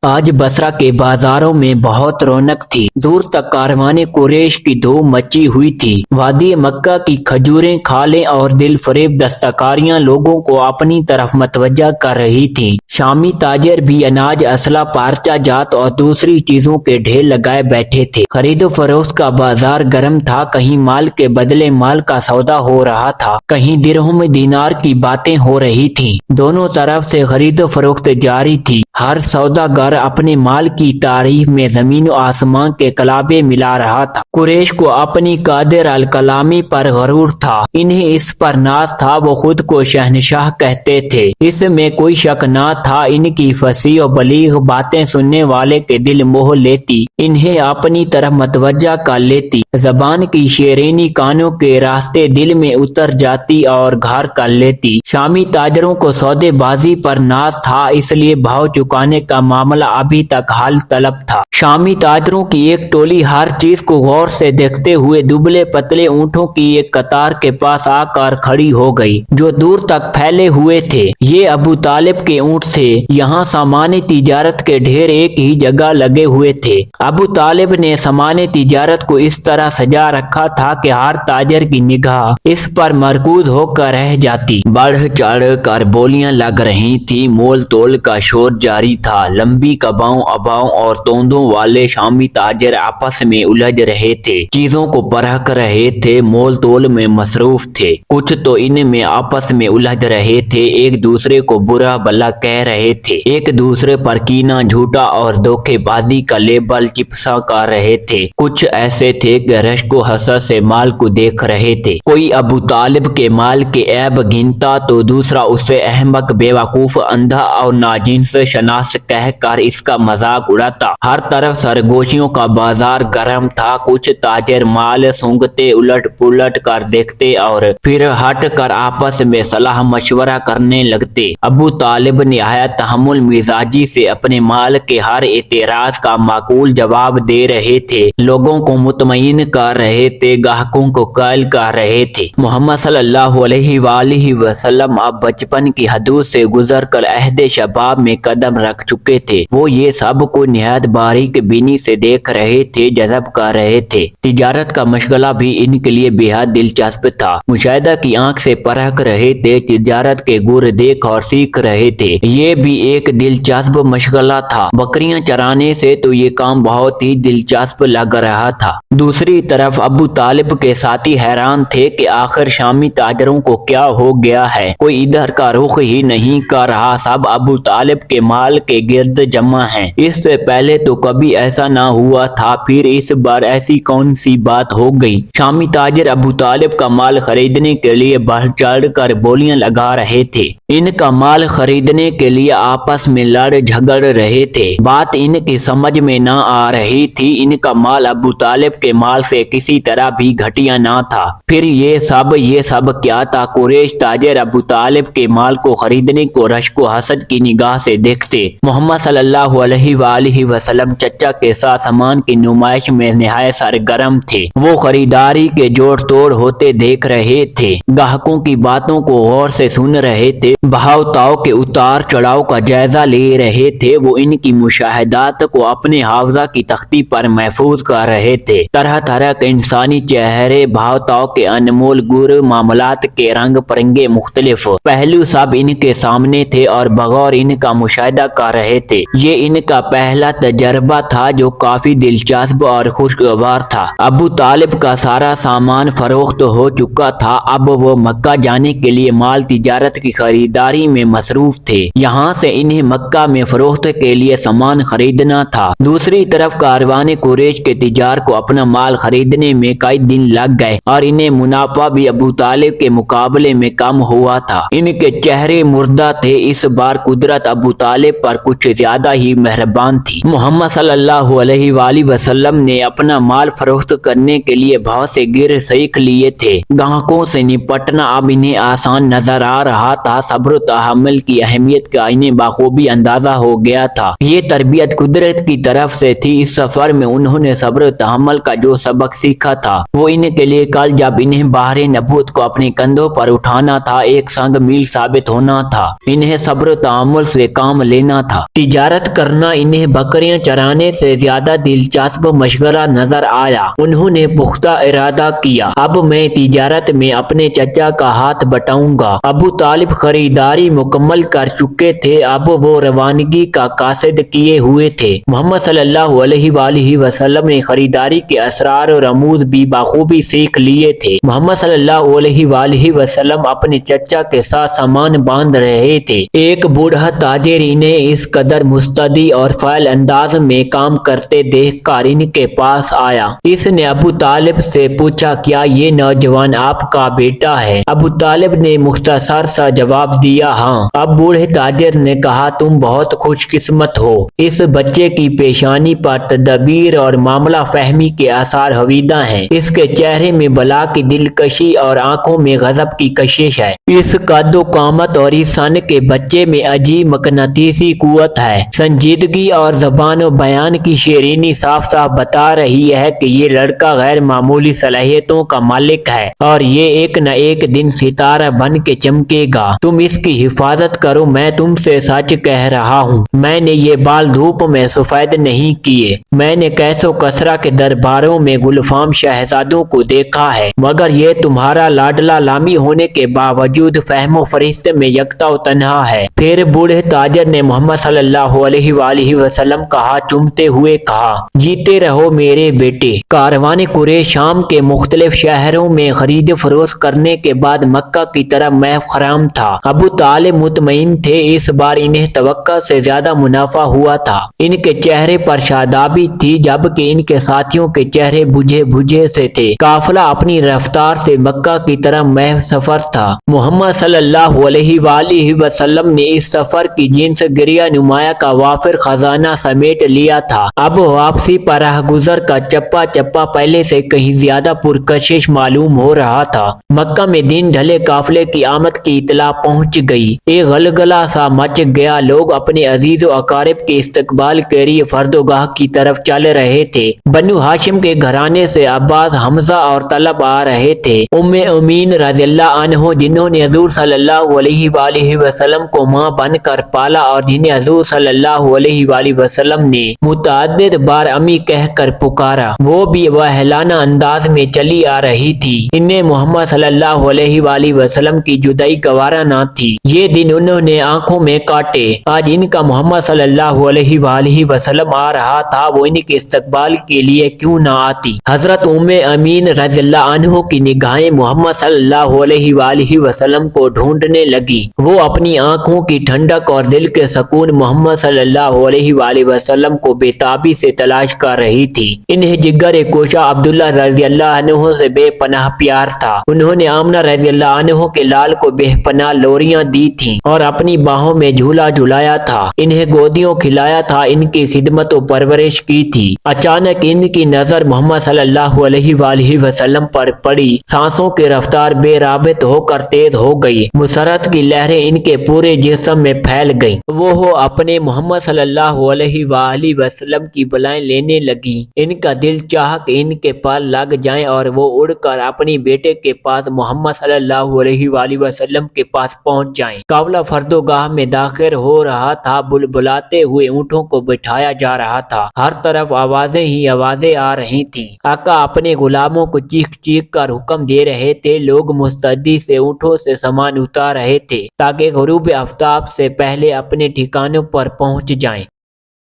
आज बसरा के बाजारों में बहुत रौनक थी। दूर तक कारवाने कुरैश की धूम मची हुई थी। वादी मक्का की खजूरें, खालें और दिल फरेब दस्तकारियां लोगों को अपनी तरफ मतवज्जा कर रही थीं। शामी ताजिर भी अनाज, असला, पार्चा जात और दूसरी चीजों के ढेर लगाए बैठे थे। खरीदो फरोख्त का बाजार गर्म था। कहीं माल के बदले माल का सौदा हो रहा था, कहीं दिरहम दीनार की बातें हो रही थीं। दोनों तरफ से खरीदो फरोख्त जारी थी। हर सौदागर अपने माल की तारीफ में जमीन और आसमान के कलाबे मिला रहा था। कुरैश को अपनी कादिर अल कलामी पर गरूर था। इन्हें इस पर नाज था। वो खुद को शहनशाह कहते थे। इसमें कोई शक न था। इनकी फसीह और बलीग बातें सुनने वाले के दिल मोह लेती, इन्हें अपनी तरफ मतवज्जा कर लेती। जबान की शेरीनी कानों के रास्ते दिल में उतर जाती और घर कर लेती। शामी ताजरों को सौदेबाजी पर नाज था, इसलिए भाव चुकाने का मामला अभी तक हाल तलब था। शामी ताजरों की एक टोली हर चीज को गौर से देखते हुए दुबले पतले ऊँटों की एक कतार के पास आकर खड़ी हो गई, जो दूर तक फैले हुए थे। ये अबू तालिब के ऊँट थे। यहाँ सामान्य तिजारत के ढेर एक ही जगह लगे हुए थे। अबू तालिब ने सामान्य तिजारत को इस तरह सजा रखा था कि हर ताजर की निगाह इस पर मरकूज होकर रह जाती। बढ़ चढ़ कर बोलियां लग रही थी। मोल तोल का शोर जारी था। लंबी कबाओं, अबाओं और तोंदों वाले शामी ताजर आपस में उलझ रहे थे, चीजों को परख रहे थे, मोल तोल में मसरूफ थे। कुछ तो इनमें आपस में उलझ रहे थे, एक दूसरे को बुरा भला कह रहे थे, एक दूसरे पर कीना, झूठा और धोखेबाजी का लेबल चिपसा कर रहे थे। कुछ ऐसे थे कि रश्को हसद से माल को देख रहे थे। कोई अबू तालिब के माल के ऐब गिनता तो दूसरा उसे अहमक, बेवकूफ, अंधा और नाजिन्स शनास कहकर इसका मजाक उड़ाता। हर तरफ सरगोशियों का बाजार गर्म था। कुछ ताजर माल सूंघते, उलट पुलट कर देखते और फिर हट कर आपस में सलाह मशवरा करने लगते। अबू तालिब निहायत तहम्मुल मिजाजी से अपने माल के हर एतराज का माकूल जवाब दे रहे थे, लोगों को मुतमईन कर रहे थे, गाहकों को कायल कर रहे थे। मोहम्मद सल्लल्लाहु अलैहि वसल्लम अब बचपन की हदूद से गुजर कर अहद शबाब में कदम रख चुके थे। वो ये सब को निहायत बारीक बीनी से देख रहे थे, जज़ब कर रहे थे। तिजारत का मशगला भी इनके लिए बेहद दिलचस्प था। मुशाहिदा की आंख से परख रहे थे, तिजारत के गुर देख और सीख रहे थे। ये भी एक दिलचस्प मशगला था। बकरियां चराने से तो ये काम बहुत ही दिलचस्प लग रहा था। दूसरी तरफ अबू तालिब के साथी हैरान थे कि आखिर शामी ताजरों को क्या हो गया है। कोई इधर का रुख ही नहीं कर रहा। सब अबू तालिब के माल के गिर्द जमा हैं। इससे पहले तो कभी ऐसा ना हुआ था, फिर इस बार ऐसी कौन सी बात हो गई। शामी ताजिर अबू तालिब का माल खरीदने के लिए बढ़ चढ़ कर बोलियां लगा रहे थे। इनका माल खरीदने के लिए आपस में लड़ झगड़ रहे थे। बात इनकी समझ में ना आ रही थी। इनका माल अबू तालिब के माल से किसी तरह भी घटिया ना था। फिर ये सब क्या था। कुरैश ताजिर अबू तालिब के माल को खरीदने को रश्को हसद की निगाह से देखते। मोहम्मद सल्लल्लाहु अलैहि वसल्लम चचा के साथ सामान की नुमाइश में निहायत सरगर्म थे। वो खरीदारी के जोड़ तोड़ होते देख रहे थे, गाहकों की बातों को गौर से सुन रहे थे, भाव ताव के उतार चढ़ाव का जायजा ले रहे थे। वो इनकी मुशाहिदात को अपने हावजा की तख्ती पर महफूज कर रहे थे। तरह तरह के इंसानी चेहरे, भाव ताव के अनमोल गुर, मामलात के रंग परंगे, मुख्तलिफ पहलू सब इनके सामने थे और बगौर इनका मुशाहिदा कर रहे थे। ये इनका पहला तजर्बा था जो काफी दिलचस्प और खुशगवार था। अबू तालिब का सारा सामान फरोख्त हो चुका था। अब वो मक्का जाने के लिए माल तिजारत की खरीदारी में मसरूफ थे। यहाँ से इन्हें मक्का में फरोख्त के लिए सामान खरीदना था। दूसरी तरफ कारवाने कुरैश के तिजार को अपना माल खरीदने में कई दिन लग गए और इन्हें मुनाफा भी अबू तालिब के मुकाबले में कम हुआ था। इनके चेहरे मुर्दा थे। इस बार कुदरत अबू तालिब पर कुछ ज्यादा ही मेहरबान थी। मोहम्मद सल्लल्लाहु अलैहि वसल्लम ने अपना माल फरोख्त करने के लिए बहुत से गिर सीख लिए थे। ग्राहकों से निपटना अब इन्हें आसान नजर आ रहा था। सब صبر و تحمل کی اہمیت کا انہیں بخوبی اندازہ ہو گیا تھا۔ یہ تربیت قدرت کی طرف سے تھی۔ اس سفر میں انہوں نے صبر و تحمل کا جو سبق سیکھا تھا وہ ان کے لیے کل جب انہیں بحر نبوت کو اپنے کندھوں پر اٹھانا تھا ایک سنگ میل ثابت ہونا تھا۔ انہیں صبر و تحمل سے کام لینا تھا۔ تجارت کرنا انہیں بکریاں چرانے سے زیادہ دلچسپ مشغلہ نظر آیا۔ انہوں نے پختہ ارادہ کیا، اب میں تجارت میں اپنے چچا کا ہاتھ بٹاؤں گا۔ ابو طالب خریداری مکمل کر چکے تھے، اب وہ روانگی کا قاصد کیے ہوئے تھے۔ محمد صلی اللہ علیہ وآلہ وسلم نے خریداری کے اسرار اور رموز بھی بخوبی سیکھ لیے تھے۔ محمد صلی اللہ علیہ وآلہ وسلم اپنے چچا کے ساتھ سامان باندھ رہے تھے۔ ایک بوڑھا تاجر انہیں اس قدر مستعدی اور فعال انداز میں کام کرتے دیکھ کر ان کے پاس آیا۔ اس نے ابو طالب سے پوچھا، کیا یہ نوجوان آپ کا بیٹا ہے؟ ابو طالب نے مختصر سا جواب دیا، ہاں۔ اب بوڑھے تاجر نے کہا، تم بہت خوش قسمت ہو۔ اس بچے کی پیشانی پر تدبیر اور معاملہ فہمی کے آثار حویدہ ہیں۔ اس کے چہرے میں بلا کی دلکشی اور آنکھوں میں غضب کی کشش ہے۔ اس قد و قامت اور اس سن کے بچے میں عجیب مقناطیسی قوت ہے۔ سنجیدگی اور زبان و بیان کی شیرینی صاف صاف بتا رہی ہے کہ یہ لڑکا غیر معمولی صلاحیتوں کا مالک ہے اور یہ ایک نہ ایک دن ستارہ بن کے چمکے گا۔ تم اس کی حفاظت کرو، میں تم سے سچ کہہ رہا ہوں۔ میں نے یہ بال دھوپ میں سفید نہیں کیے۔ میں نے کیس و کسرا کے درباروں میں گلفام شہزادوں کو دیکھا ہے، مگر یہ تمہارا لاڈلا لامی ہونے کے باوجود فہم و فرست میں یکتا و تنہا ہے۔ پھر بوڑھے تاجر نے محمد صلی اللہ علیہ وآلہ وسلم کا ہاتھ چومتے ہوئے کہا، جیتے رہو میرے بیٹے۔ کاروان قریش شام کے مختلف شہروں میں خرید فروخت کرنے کے بعد مکہ کی طرف محو خرام تھا۔ ابو طالب مطمئن تھے اس بار انہیں توقع سے زیادہ منافع ہوا تھا۔ ان کے چہرے پر شادابی تھی جبکہ ان کے ساتھیوں کے چہرے بجھے بجھے سے تھے۔ قافلہ اپنی رفتار سے مکہ کی طرف محو سفر تھا۔ محمد صلی اللہ علیہ وآلہ وسلم نے اس سفر کی جنس گریہ نمایاں کا وافر خزانہ سمیٹ لیا تھا۔ اب واپسی پر راہ گزر کا چپا چپا پہلے سے کہیں زیادہ پرکشش معلوم ہو رہا تھا۔ مکہ میں دن ڈھلے قافلے کی آمد کی اطلاع پہنچ گئی۔ ایک غلغلہ سا مچ گیا، لوگ اپنے عزیز و اقارب کے استقبال کے لیے فردوگاہ کی طرف چل رہے تھے۔ بنو ہاشم کے گھرانے سے عباس، حمزہ اور طلحہ آ رہے تھے۔ ام امین رضی اللہ عنہ جنہوں نے حضور صلی اللہ علیہ وآلہ وسلم کو ماں بن کر پالا اور جنہیں حضور صلی اللہ علیہ وآلہ وسلم نے متعدد بار امی کہہ کر پکارا، وہ بھی وحلانہ انداز میں چلی آ رہی تھی۔ انہیں محمد صلی اللہ علیہ وآلہ وسلم کی جدائی گوارا نہ تھی۔ یہ دن انہوں نے آنکھوں میں کاٹے۔ آج ان کا محمد صلی اللہ علیہ وآلہ وسلم آ رہا تھا، وہ ان کے استقبال کے لیے کیوں نہ آتی؟ حضرت ام امین رضی اللہ عنہ کی نگاہیں محمد صلی اللہ علیہ وآلہ وسلم کو ڈھونڈنے لگی۔ وہ اپنی آنکھوں کی ٹھنڈک اور دل کے سکون محمد صلی اللہ علیہ وآلہ وسلم کو بے تابی سے تلاش کر رہی تھی۔ انہیں جگر کوشا عبداللہ رضی اللہ عنہ سے بے پناہ پیار تھا۔ انہوں نے آمنہ رضی اللہ عنہ کے لال کو بے پناہ لوریاں دی تھیں اور اپنی باہوں میں جھولا جھلایا تھا، انہیں گودیوں کھلایا تھا، ان کی خدمت و پرورش کی تھی۔ اچانک ان کی نظر محمد صلی اللہ علیہ وآلہ وسلم پر پڑی۔ سانسوں کی رفتار بے رابط ہو کر تیز ہو گئی، مسرت کی لہریں ان کے پورے جسم میں پھیل گئیں۔ وہ اپنے محمد صلی اللہ علیہ وآلہ وسلم کی بلائیں لینے لگیں۔ ان کا دل چاہا کہ ان کے پاس لگ جائیں اور وہ اڑ کر اپنی بیٹے کے پاس محمد صلی اللہ علیہ وآلہ وسلم کے پاس پہنچ جائیں۔ قافلہ فردوگاہ میں داخل ہو رہا تھا، بلبلاتے ہوئے اونٹوں کو بٹھایا جا رہا تھا، ہر طرف آوازیں ہی آوازیں آ رہی تھیں۔ آقا اپنے غلاموں کو چیخ چیخ کر حکم دے رہے تھے، لوگ مستعدی سے اونٹوں سے سامان اتار رہے تھے تاکہ غروب آفتاب سے پہلے اپنے ٹھکانوں پر پہنچ جائیں۔